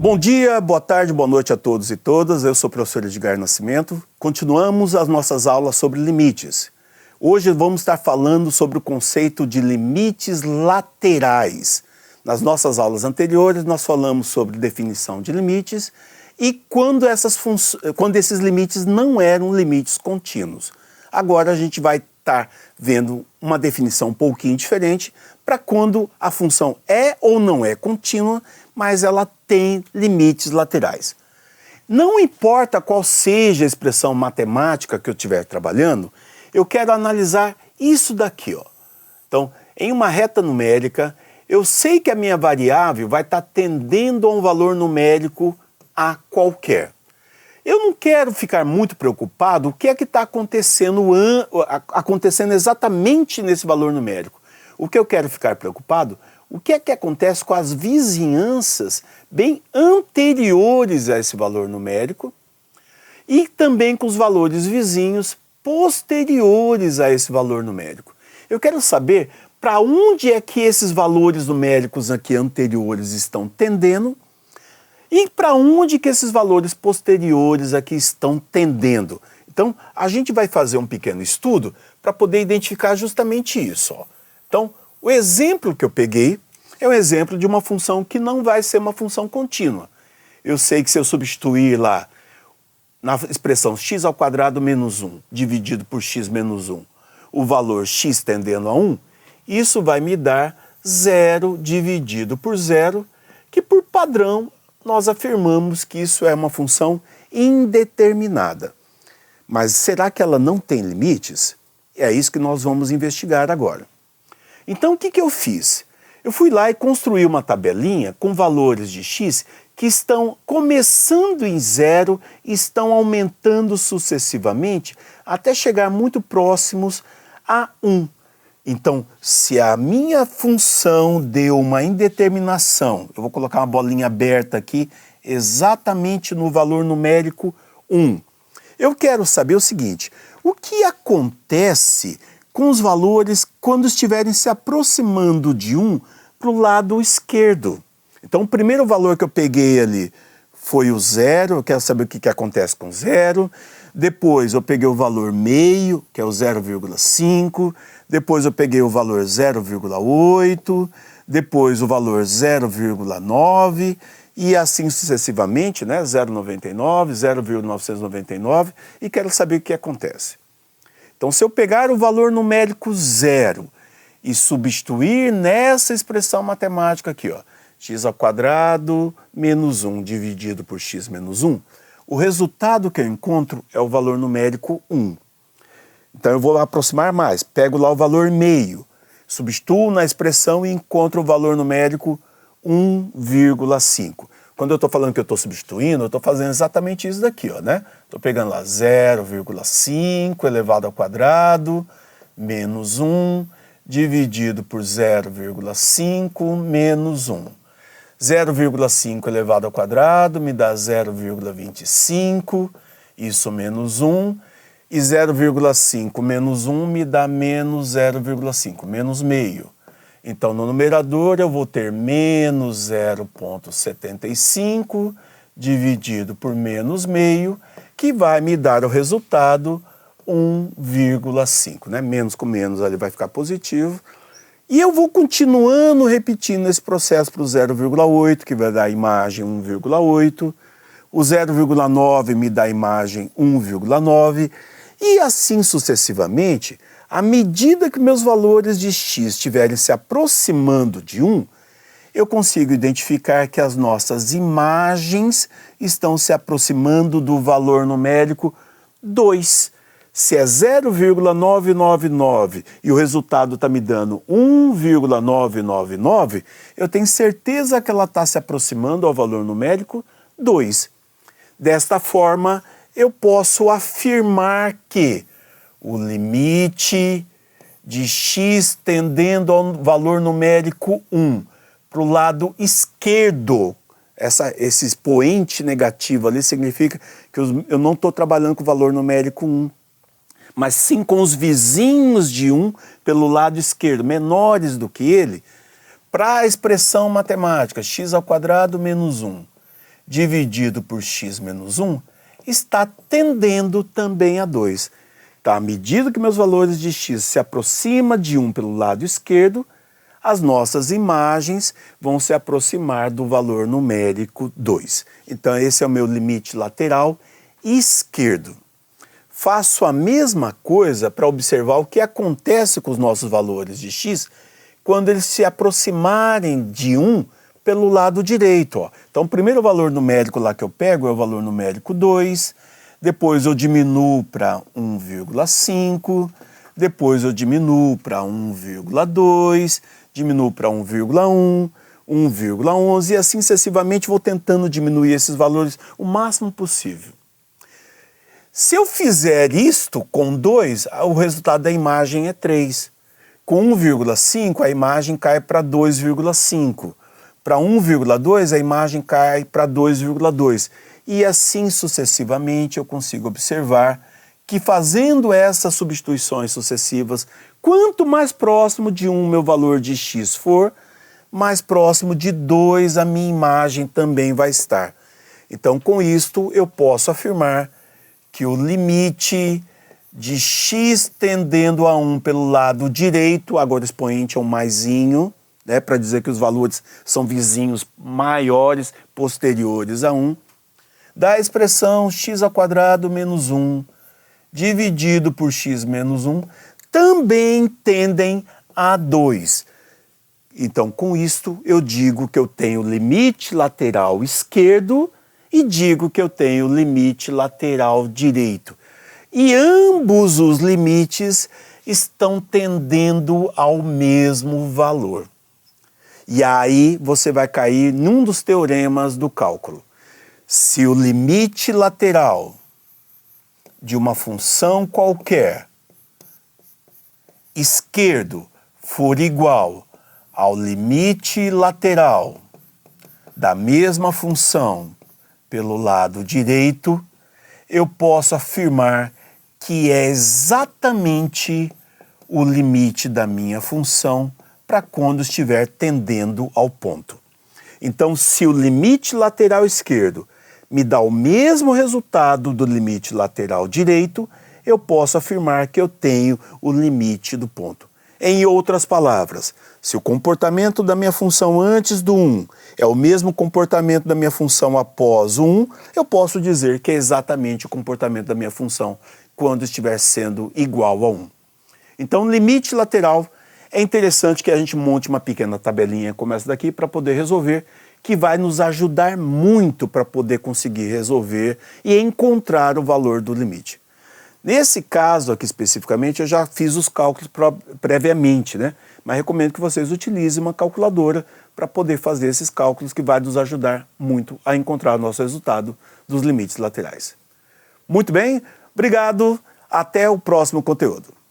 Bom dia, boa tarde, boa noite a todos e todas. Eu sou o professor Edgar Nascimento. Continuamos as nossas aulas sobre limites. Hoje vamos estar falando sobre o conceito de limites laterais. Nas nossas aulas anteriores, nós falamos sobre definição de limites e quando esses limites não eram limites contínuos. Agora a gente vai estar vendo uma definição um pouquinho diferente para quando a função é ou não é contínua, mas ela tem limites laterais. Não importa qual seja a expressão matemática que eu estiver trabalhando, eu quero analisar isso daqui, ó. Então, em uma reta numérica, eu sei que a minha variável vai estar tendendo a um valor numérico A qualquer. Eu não quero ficar muito preocupado o que é que está acontecendo exatamente nesse valor numérico. O que eu quero ficar preocupado, o que é que acontece com as vizinhanças bem anteriores a esse valor numérico e também com os valores vizinhos posteriores a esse valor numérico. Eu quero saber para onde é que esses valores numéricos aqui anteriores estão tendendo e para onde que esses valores posteriores aqui estão tendendo. Então, a gente vai fazer um pequeno estudo para poder identificar justamente isso, ó. Então, o exemplo que eu peguei é um exemplo de uma função que não vai ser uma função contínua. Eu sei que se eu substituir lá na expressão x² menos 1 dividido por x menos 1, o valor x tendendo a 1, isso vai me dar 0 dividido por 0, que por padrão nós afirmamos que isso é uma função indeterminada. Mas será que ela não tem limites? É isso que nós vamos investigar agora. Então, o que eu fiz? Eu fui lá e construí uma tabelinha com valores de x que estão começando em 0 e estão aumentando sucessivamente até chegar muito próximos a 1. Então, se a minha função deu uma indeterminação, eu vou colocar uma bolinha aberta aqui, exatamente no valor numérico 1. Eu quero saber o seguinte, o que acontece com os valores quando estiverem se aproximando de 1 para o lado esquerdo? Então, o primeiro valor que eu peguei ali foi o 0, eu quero saber o que acontece com 0. Depois eu peguei o valor meio, que é o 0,5. Depois eu peguei o valor 0,8. Depois o valor 0,9. E assim sucessivamente, né? 0,99, 0,999. E quero saber o que acontece. Então, se eu pegar o valor numérico 0 e substituir nessa expressão matemática aqui, ó, x² menos 1 dividido por x menos 1, o resultado que eu encontro é o valor numérico 1. Então eu vou aproximar mais, pego lá o valor meio, substituo na expressão e encontro o valor numérico 1,5. Quando eu estou falando que eu estou substituindo, eu estou fazendo exatamente isso daqui, ó, né? Estou pegando lá 0,5 elevado ao quadrado menos 1 dividido por 0,5 menos 1. 0,5 elevado ao quadrado me dá 0,25, isso menos 1, e 0,5 menos 1 me dá menos 0,5, menos meio. Então, no numerador, eu vou ter menos 0,75 dividido por menos meio, que vai me dar o resultado 1,5, né? Menos com menos ali vai ficar positivo. E eu vou continuando repetindo esse processo para o 0,8, que vai dar a imagem 1,8. O 0,9 me dá a imagem 1,9. E assim sucessivamente, à medida que meus valores de x estiverem se aproximando de 1, eu consigo identificar que as nossas imagens estão se aproximando do valor numérico 2. Se é 0,999 e o resultado está me dando 1,999, eu tenho certeza que ela está se aproximando ao valor numérico 2. Desta forma, eu posso afirmar que o limite de x tendendo ao valor numérico 1 para o lado esquerdo, esse expoente negativo ali significa que eu não estou trabalhando com o valor numérico 1. Mas sim com os vizinhos de 1 pelo lado esquerdo, menores do que ele, para a expressão matemática x² menos 1. dividido por x menos 1 está tendendo também a 2. Então, à medida que meus valores de x se aproximam de 1 pelo lado esquerdo, as nossas imagens vão se aproximar do valor numérico 2. Então, esse é o meu limite lateral esquerdo. Faço a mesma coisa para observar o que acontece com os nossos valores de x quando eles se aproximarem de 1 pelo lado direito. Ó. Então, o primeiro valor numérico lá que eu pego é o valor numérico 2, depois eu diminuo para 1,5, depois eu diminuo para 1,2, diminuo para 1,1, 1,11 e assim sucessivamente vou tentando diminuir esses valores o máximo possível. Se eu fizer isto com 2, o resultado da imagem é 3. Com 1,5 a imagem cai para 2,5. Para 1,2 a imagem cai para 2,2. E assim sucessivamente eu consigo observar que fazendo essas substituições sucessivas, quanto mais próximo de 1 meu valor de x for, mais próximo de 2 a minha imagem também vai estar. Então, com isto, eu posso afirmar que o limite de x tendendo a 1 pelo lado direito, agora expoente é um maisinho, né, para dizer que os valores são vizinhos maiores, posteriores a 1, da expressão x² menos 1 dividido por x menos 1 também tendem a 2. Então, com isto, eu digo que eu tenho limite lateral esquerdo e digo que eu tenho limite lateral direito. E ambos os limites estão tendendo ao mesmo valor. E aí você vai cair num dos teoremas do cálculo. Se o limite lateral de uma função qualquer esquerdo for igual ao limite lateral da mesma função pelo lado direito, eu posso afirmar que é exatamente o limite da minha função para quando estiver tendendo ao ponto. Então, se o limite lateral esquerdo me dá o mesmo resultado do limite lateral direito, eu posso afirmar que eu tenho o limite do ponto. Em outras palavras, se o comportamento da minha função antes do 1 é o mesmo comportamento da minha função após o 1, eu posso dizer que é exatamente o comportamento da minha função quando estiver sendo igual a 1. Então, limite lateral, é interessante que a gente monte uma pequena tabelinha como essa daqui para poder resolver, que vai nos ajudar muito para poder conseguir resolver e encontrar o valor do limite. Nesse caso aqui especificamente, eu já fiz os cálculos previamente, né? Mas recomendo que vocês utilizem uma calculadora para poder fazer esses cálculos que vai nos ajudar muito a encontrar o nosso resultado dos limites laterais. Muito bem, obrigado, até o próximo conteúdo.